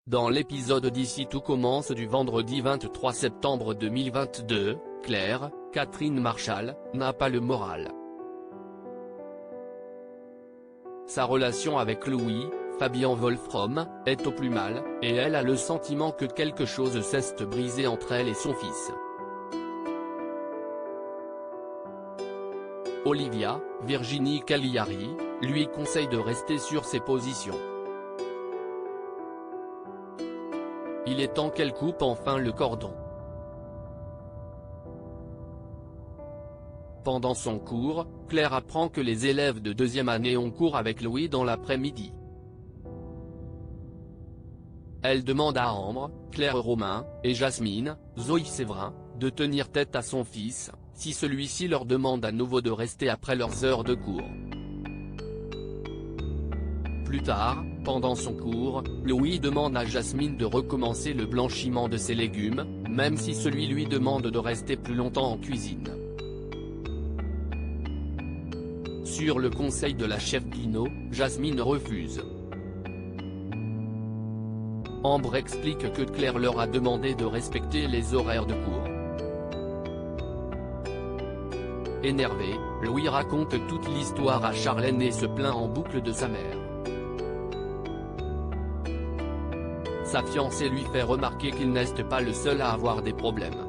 Dans l'épisode d'Ici tout commence du vendredi 23 septembre 2022, Claire, Catherine Marshall, n'a pas le moral. Sa relation avec Louis, Fabian Wolfram, est au plus mal, et elle a le sentiment que quelque chose s'est brisé entre elle et son fils. Olivia, Virginie Cagliari, lui conseille de rester sur ses positions. Il est temps qu'elle coupe enfin le cordon. Pendant son cours, Claire apprend que les élèves de deuxième année ont cours avec Louis dans l'après-midi. Elle demande à Ambre, Claire Romain, et Jasmine, Zoé Séverin, de tenir tête à son fils, si celui-ci leur demande à nouveau de rester après leurs heures de cours. Plus tard, pendant son cours, Louis demande à Jasmine de recommencer le blanchiment de ses légumes, même si celui lui demande de rester plus longtemps en cuisine. Sur le conseil de la chef Guino, Jasmine refuse. Ambre explique que Claire leur a demandé de respecter les horaires de cours. Énervé, Louis raconte toute l'histoire à Charlène et se plaint en boucle de sa mère. Sa fiancée lui fait remarquer qu'il n'est pas le seul à avoir des problèmes.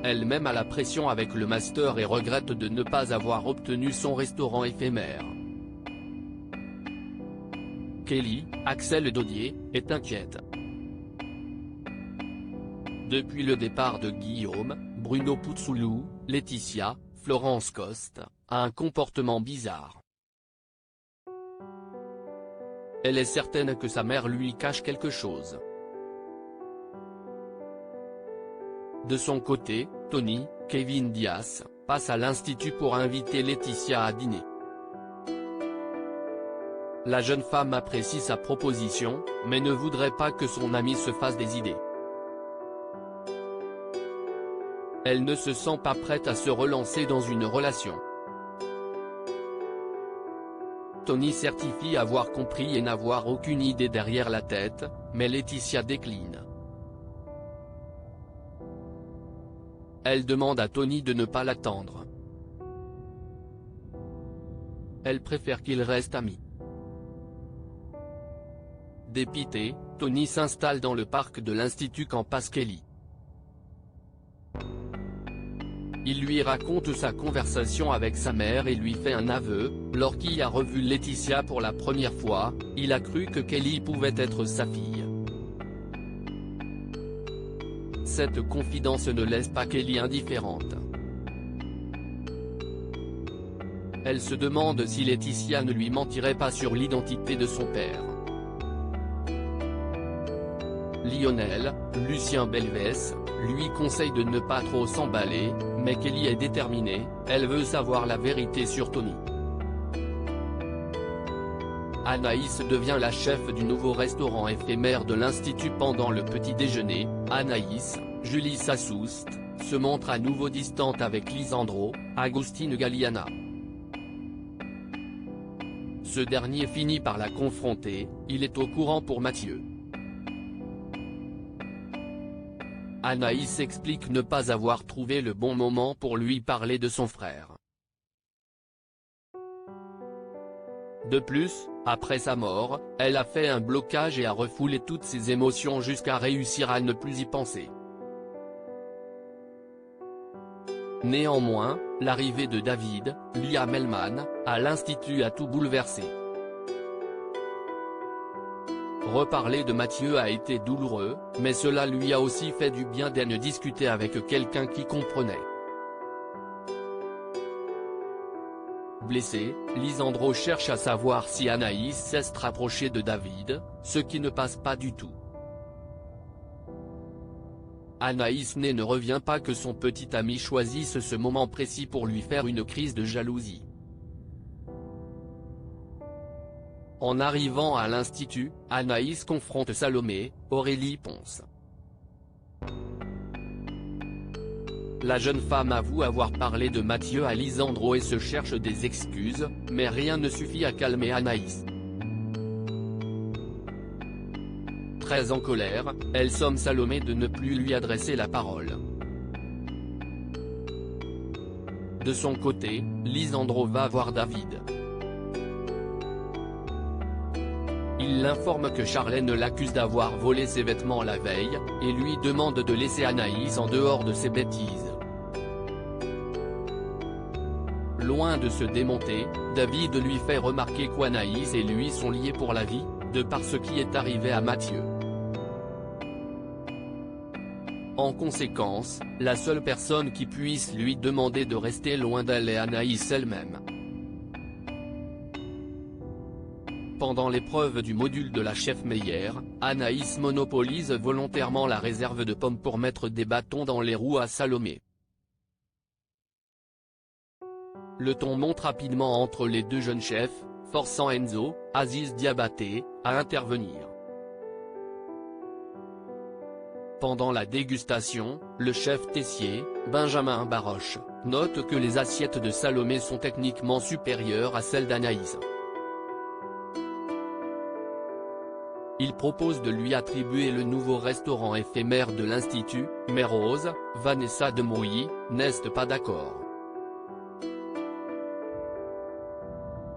Elle-même a la pression avec le master et regrette de ne pas avoir obtenu son restaurant éphémère. Kelly, Axel Daudier, est inquiète. Depuis le départ de Guillaume, Bruno Puzzolou, Laetitia, Florence Coste, a un comportement bizarre. Elle est certaine que sa mère lui cache quelque chose. De son côté, Tony, Kevin Diaz, passe à l'institut pour inviter Laetitia à dîner. La jeune femme apprécie sa proposition, mais ne voudrait pas que son amie se fasse des idées. Elle ne se sent pas prête à se relancer dans une relation. Tony certifie avoir compris et n'avoir aucune idée derrière la tête, mais Laetitia décline. Elle demande à Tony de ne pas l'attendre. Elle préfère qu'ils restent amis. Dépité, Tony s'installe dans le parc de l'Institut quand passe Kelly. Il lui raconte sa conversation avec sa mère et lui fait un aveu. Lorsqu'il a revu Laetitia pour la première fois, il a cru que Kelly pouvait être sa fille. Cette confidence ne laisse pas Kelly indifférente. Elle se demande si Laetitia ne lui mentirait pas sur l'identité de son père. Lionel, Lucien Belvès, lui conseille de ne pas trop s'emballer, mais Kelly est déterminée, elle veut savoir la vérité sur Tony. Anaïs devient la chef du nouveau restaurant éphémère de l'Institut pendant le petit déjeuner. Anaïs, Julie Sassoust, se montre à nouveau distante avec Lisandro, Agustine Galliana. Ce dernier finit par la confronter, il est au courant pour Mathieu. Anaïs explique ne pas avoir trouvé le bon moment pour lui parler de son frère. De plus, après sa mort, elle a fait un blocage et a refoulé toutes ses émotions jusqu'à réussir à ne plus y penser. Néanmoins, l'arrivée de David, Liam Hellman, à l'Institut a tout bouleversé. Reparler de Mathieu a été douloureux, mais cela lui a aussi fait du bien de discuter avec quelqu'un qui comprenait. Blessé, Lisandro cherche à savoir si Anaïs s'est rapprochée de David, ce qui ne passe pas du tout. Anaïs ne revient pas que son petit ami choisisse ce moment précis pour lui faire une crise de jalousie. En arrivant à l'Institut, Anaïs confronte Salomé, Aurélie Ponce. La jeune femme avoue avoir parlé de Mathieu à Lisandro et se cherche des excuses, mais rien ne suffit à calmer Anaïs. Très en colère, elle somme Salomé de ne plus lui adresser la parole. De son côté, Lisandro va voir David. Il l'informe que Charlène l'accuse d'avoir volé ses vêtements la veille, et lui demande de laisser Anaïs en dehors de ses bêtises. Loin de se démonter, David lui fait remarquer qu'Anaïs et lui sont liés pour la vie, de par ce qui est arrivé à Mathieu. En conséquence, la seule personne qui puisse lui demander de rester loin d'elle est Anaïs elle-même. Pendant l'épreuve du module de la chef Meyer, Anaïs monopolise volontairement la réserve de pommes pour mettre des bâtons dans les roues à Salomé. Le ton monte rapidement entre les deux jeunes chefs, forçant Enzo, Aziz Diabaté, à intervenir. Pendant la dégustation, le chef Tessier, Benjamin Baroche, note que les assiettes de Salomé sont techniquement supérieures à celles d'Anaïs. Il propose de lui attribuer le nouveau restaurant éphémère de l'Institut, mais Rose, Vanessa de Mouilly, n'est pas d'accord.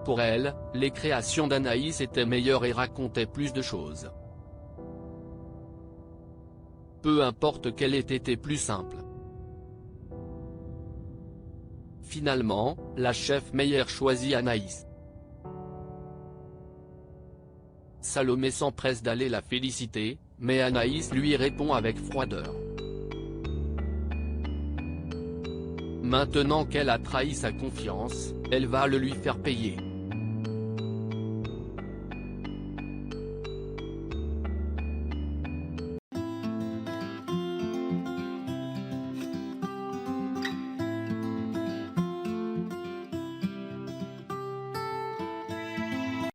Pour elle, les créations d'Anaïs étaient meilleures et racontaient plus de choses. Peu importe qu'elle ait été plus simple. Finalement, la chef Meyer choisit Anaïs. Salomé s'empresse d'aller la féliciter, mais Anaïs lui répond avec froideur. Maintenant qu'elle a trahi sa confiance, elle va le lui faire payer.